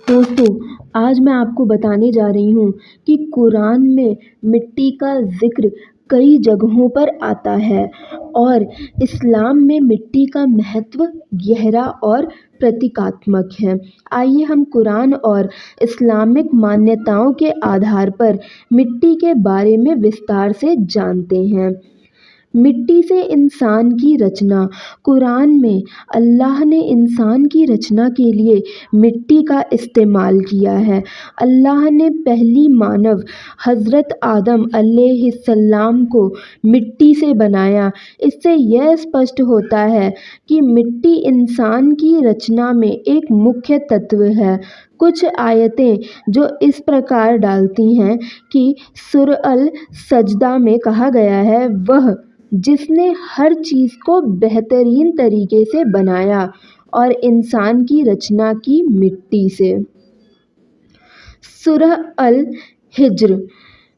दोस्तों, आज मैं आपको बताने जा रही हूँ कि कुरान में मिट्टी का ज़िक्र कई जगहों पर आता है और इस्लाम में मिट्टी का महत्व गहरा और प्रतीकात्मक है। आइए हम कुरान और इस्लामिक मान्यताओं के आधार पर मिट्टी के बारे में विस्तार से जानते हैं। मिट्टी से इंसान की रचना। कुरान में अल्लाह ने इंसान की रचना के लिए मिट्टी का इस्तेमाल किया है। अल्लाह ने पहली मानव हज़रत आदम अलैहिस्सलाम को मिट्टी से बनाया। इससे यह स्पष्ट होता है कि मिट्टी इंसान की रचना में एक मुख्य तत्व है। कुछ आयतें जो इस प्रकार डालती हैं कि सूरह अल सजदा में कहा गया है, वह जिसने हर चीज़ को बेहतरीन तरीके से बनाया और इंसान की रचना की मिट्टी से। सूरह अल हिज्र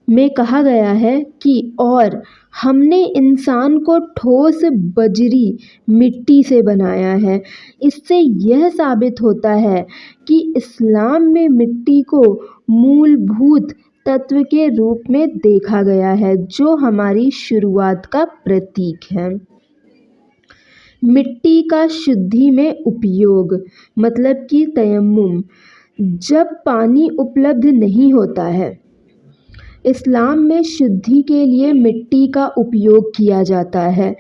में कहा गया है कि और हमने इंसान को ठोस बजरी मिट्टी से बनाया है। इससे यह साबित होता है कि इस्लाम में मिट्टी को मूलभूत तत्व के रूप में देखा गया है, जो हमारी शुरुआत का प्रतीक है। मिट्टी का शुद्धि में उपयोग, मतलब कि तयम्मुम। जब पानी उपलब्ध नहीं होता है, इस्लाम में शुद्धि के लिए मिट्टी का उपयोग किया जाता है।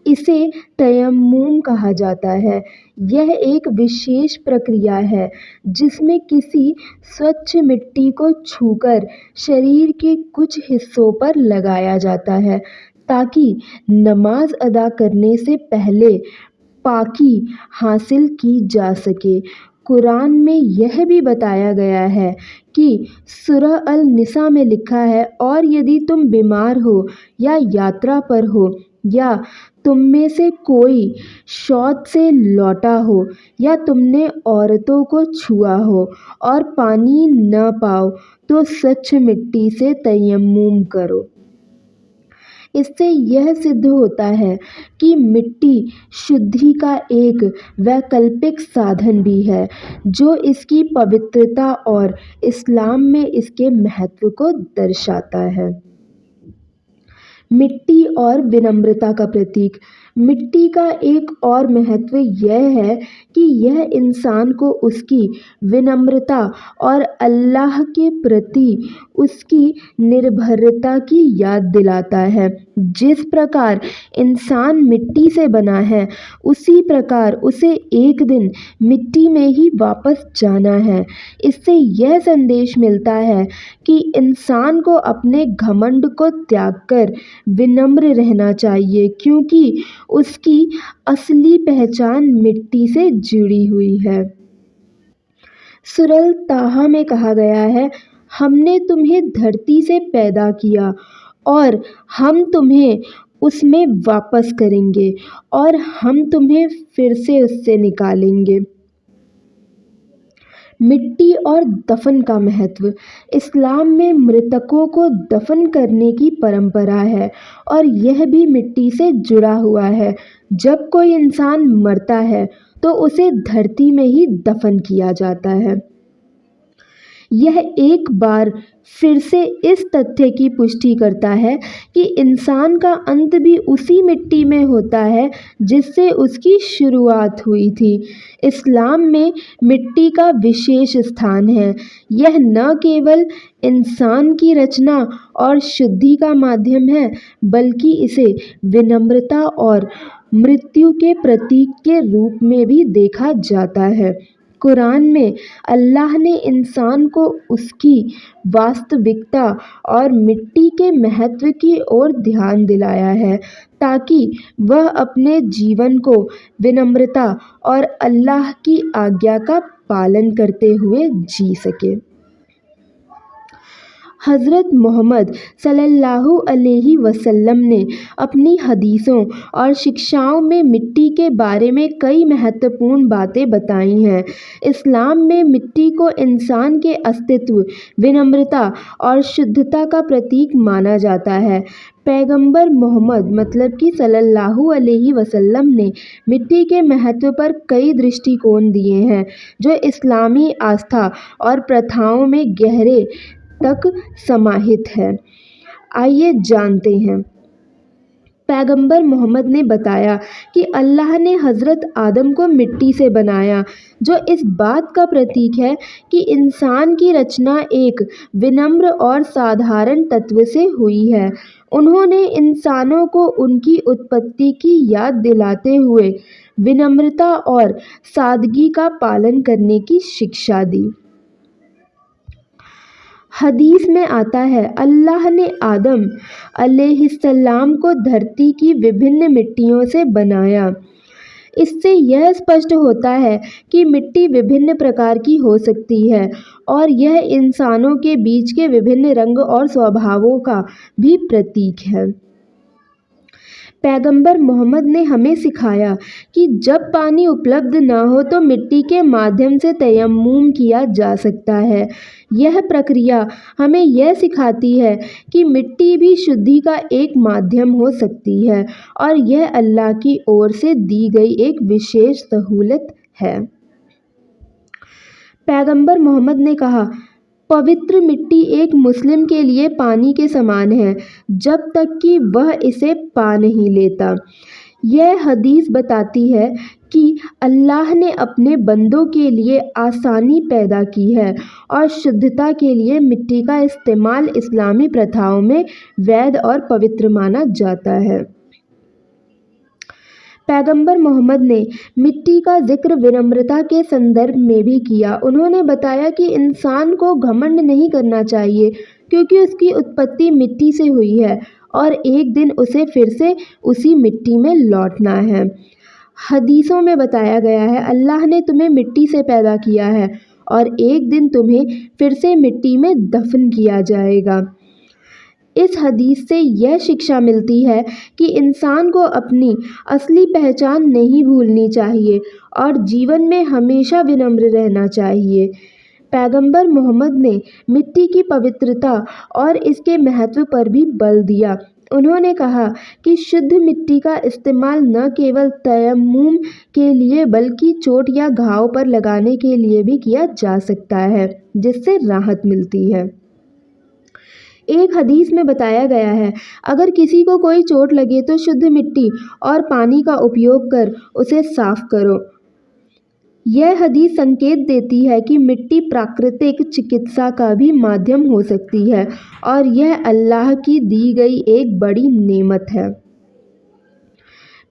इसे तयम्मुम कहा जाता है। यह एक विशेष प्रक्रिया है जिसमें किसी स्वच्छ मिट्टी को छूकर शरीर के कुछ हिस्सों पर लगाया जाता है ताकि नमाज अदा करने से पहले पाकी हासिल की जा सके। कुरान में यह भी बताया गया है कि सूरह अल निसा में लिखा है, और यदि तुम बीमार हो या यात्रा पर हो या तुम में से कोई शौच से लौटा हो या तुमने औरतों को छुआ हो और पानी न पाओ तो स्वच्छ मिट्टी से तयम्मुम करो। इससे यह सिद्ध होता है कि मिट्टी शुद्धि का एक वैकल्पिक साधन भी है, जो इसकी पवित्रता और इस्लाम में इसके महत्व को दर्शाता है। मिट्टी और विनम्रता का प्रतीक। मिट्टी का एक और महत्व यह है कि यह इंसान को उसकी विनम्रता और अल्लाह के प्रति उसकी निर्भरता की याद दिलाता है। जिस प्रकार इंसान मिट्टी से बना है, उसी प्रकार उसे एक दिन मिट्टी में ही वापस जाना है। इससे यह संदेश मिलता है कि इंसान को अपने घमंड को त्याग कर विनम्र रहना चाहिए, क्योंकि उसकी असली पहचान मिट्टी से जुड़ी हुई है। सूरह ताहा में कहा गया है, हमने तुम्हें धरती से पैदा किया और हम तुम्हें उसमें वापस करेंगे और हम तुम्हें फिर से उससे निकालेंगे। मिट्टी और दफन का महत्व। इस्लाम में मृतकों को दफन करने की परंपरा है और यह भी मिट्टी से जुड़ा हुआ है। जब कोई इंसान मरता है तो उसे धरती में ही दफन किया जाता है। यह एक बार फिर से इस तथ्य की पुष्टि करता है कि इंसान का अंत भी उसी मिट्टी में होता है जिससे उसकी शुरुआत हुई थी। इस्लाम में मिट्टी का विशेष स्थान है। यह न केवल इंसान की रचना और शुद्धि का माध्यम है, बल्कि इसे विनम्रता और मृत्यु के प्रतीक के रूप में भी देखा जाता है। कुरान में अल्लाह ने इंसान को उसकी वास्तविकता और मिट्टी के महत्व की ओर ध्यान दिलाया है, ताकि वह अपने जीवन को विनम्रता और अल्लाह की आज्ञा का पालन करते हुए जी सके। हज़रत मोहम्मद सल्लल्लाहु अलैहि वसल्लम ने अपनी हदीसों और शिक्षाओं में मिट्टी के बारे में कई महत्वपूर्ण बातें बताई हैं। इस्लाम में मिट्टी को इंसान के अस्तित्व, विनम्रता और शुद्धता का प्रतीक माना जाता है। पैगंबर मोहम्मद मतलब कि सल्लल्लाहु अलैहि वसल्लम ने मिट्टी के महत्व पर कई दृष्टिकोण दिए हैं जो इस्लामी आस्था और प्रथाओं में गहरे तक समाहित है। आइए जानते हैं। पैगंबर मोहम्मद ने बताया कि अल्लाह ने हज़रत आदम को मिट्टी से बनाया, जो इस बात का प्रतीक है कि इंसान की रचना एक विनम्र और साधारण तत्व से हुई है। उन्होंने इंसानों को उनकी उत्पत्ति की याद दिलाते हुए विनम्रता और सादगी का पालन करने की शिक्षा दी। हदीस में आता है, अल्लाह ने आदम अलैहिस्सलाम को धरती की विभिन्न मिट्टियों से बनाया। इससे यह स्पष्ट होता है कि मिट्टी विभिन्न प्रकार की हो सकती है और यह इंसानों के बीच के विभिन्न रंग और स्वभावों का भी प्रतीक है। पैगंबर मोहम्मद ने हमें सिखाया कि जब पानी उपलब्ध न हो तो मिट्टी के माध्यम से तयम्मुम किया जा सकता है। यह प्रक्रिया हमें यह सिखाती है कि मिट्टी भी शुद्धि का एक माध्यम हो सकती है और यह अल्लाह की ओर से दी गई एक विशेष सहूलत है। पैगंबर मोहम्मद ने कहा, पवित्र मिट्टी एक मुस्लिम के लिए पानी के समान है जब तक कि वह इसे पा नहीं लेता। यह हदीस बताती है कि अल्लाह ने अपने बंदों के लिए आसानी पैदा की है और शुद्धता के लिए मिट्टी का इस्तेमाल इस्लामी प्रथाओं में वैध और पवित्र माना जाता है। पैगंबर मोहम्मद ने मिट्टी का जिक्र विनम्रता के संदर्भ में भी किया। उन्होंने बताया कि इंसान को घमंड नहीं करना चाहिए क्योंकि उसकी उत्पत्ति मिट्टी से हुई है और एक दिन उसे फिर से उसी मिट्टी में लौटना है। हदीसों में बताया गया है, अल्लाह ने तुम्हें मिट्टी से पैदा किया है और एक दिन तुम्हें फिर से मिट्टी में दफन किया जाएगा। इस हदीस से यह शिक्षा मिलती है कि इंसान को अपनी असली पहचान नहीं भूलनी चाहिए और जीवन में हमेशा विनम्र रहना चाहिए। पैगंबर मोहम्मद ने मिट्टी की पवित्रता और इसके महत्व पर भी बल दिया। उन्होंने कहा कि शुद्ध मिट्टी का इस्तेमाल न केवल तयम्मुम के लिए बल्कि चोट या घाव पर लगाने के लिए भी किया जा सकता है, जिससे राहत मिलती है। एक हदीस में बताया गया है, अगर किसी को कोई चोट लगे तो शुद्ध मिट्टी और पानी का उपयोग कर उसे साफ करो। यह हदीस संकेत देती है कि मिट्टी प्राकृतिक चिकित्सा का भी माध्यम हो सकती है और यह अल्लाह की दी गई एक बड़ी नेमत है।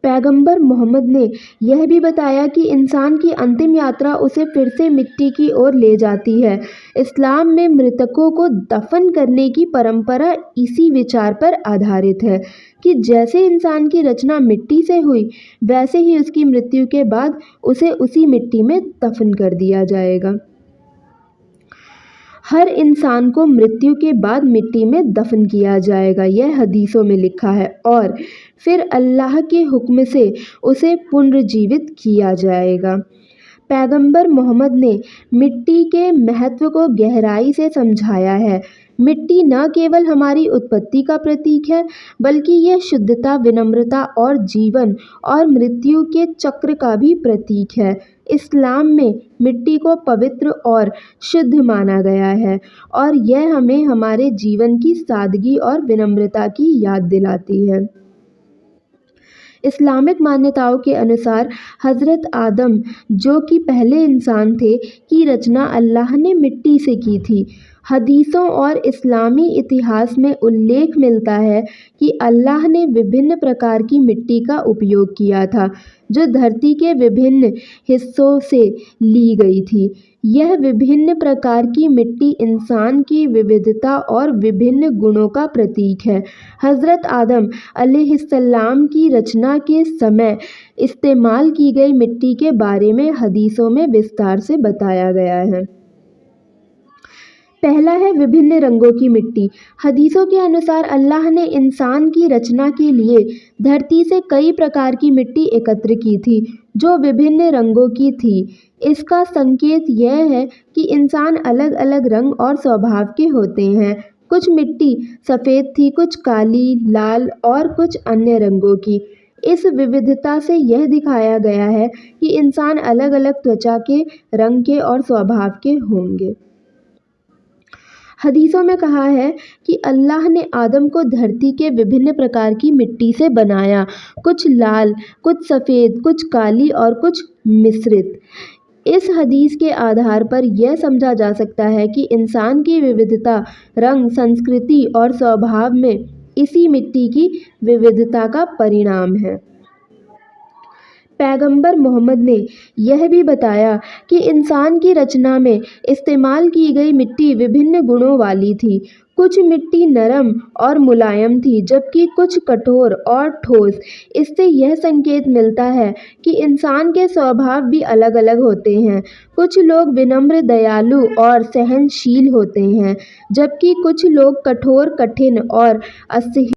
पैगंबर मोहम्मद ने यह भी बताया कि इंसान की अंतिम यात्रा उसे फिर से मिट्टी की ओर ले जाती है। इस्लाम में मृतकों को दफन करने की परंपरा इसी विचार पर आधारित है कि जैसे इंसान की रचना मिट्टी से हुई, वैसे ही उसकी मृत्यु के बाद उसे उसी मिट्टी में दफन कर दिया जाएगा। हर इंसान को मृत्यु के बाद मिट्टी में दफन किया जाएगा, यह हदीसों में लिखा है, और फिर अल्लाह के हुक्म से उसे पुनर्जीवित किया जाएगा। पैगंबर मोहम्मद ने मिट्टी के महत्व को गहराई से समझाया है। मिट्टी न केवल हमारी उत्पत्ति का प्रतीक है, बल्कि यह शुद्धता, विनम्रता और जीवन और मृत्यु के चक्र का भी प्रतीक है। इस्लाम में मिट्टी को पवित्र और शुद्ध माना गया है और यह हमें हमारे जीवन की सादगी और विनम्रता की याद दिलाती है। इस्लामिक मान्यताओं के अनुसार हज़रत आदम, जो कि पहले इंसान थे, की रचना अल्लाह ने मिट्टी से की थी। हदीसों और इस्लामी इतिहास में उल्लेख मिलता है कि अल्लाह ने विभिन्न प्रकार की मिट्टी का उपयोग किया था, जो धरती के विभिन्न हिस्सों से ली गई थी। यह विभिन्न प्रकार की मिट्टी इंसान की विविधता और विभिन्न गुणों का प्रतीक है। हज़रत आदम अलैहिस्सलाम की रचना के समय इस्तेमाल की गई मिट्टी के बारे में हदीसों में विस्तार से बताया गया है। पहला है विभिन्न रंगों की मिट्टी। हदीसों के अनुसार अल्लाह ने इंसान की रचना के लिए धरती से कई प्रकार की मिट्टी एकत्र की थी जो विभिन्न रंगों की थी। इसका संकेत यह है कि इंसान अलग अलग रंग और स्वभाव के होते हैं। कुछ मिट्टी सफ़ेद थी, कुछ काली, लाल और कुछ अन्य रंगों की। इस विविधता से यह दिखाया गया है कि इंसान अलग अलग त्वचा के, रंग के और स्वभाव के होंगे। हदीसों में कहा है कि अल्लाह ने आदम को धरती के विभिन्न प्रकार की मिट्टी से बनाया, कुछ लाल, कुछ सफ़ेद, कुछ काली और कुछ मिश्रित। इस हदीस के आधार पर यह समझा जा सकता है कि इंसान की विविधता रंग, संस्कृति और स्वभाव में इसी मिट्टी की विविधता का परिणाम है। पैगंबर मोहम्मद ने यह भी बताया कि इंसान की रचना में इस्तेमाल की गई मिट्टी विभिन्न गुणों वाली थी। कुछ मिट्टी नरम और मुलायम थी जबकि कुछ कठोर और ठोस। इससे यह संकेत मिलता है कि इंसान के स्वभाव भी अलग अलग होते हैं। कुछ लोग विनम्र, दयालु और सहनशील होते हैं जबकि कुछ लोग कठोर, कठिन और असह्य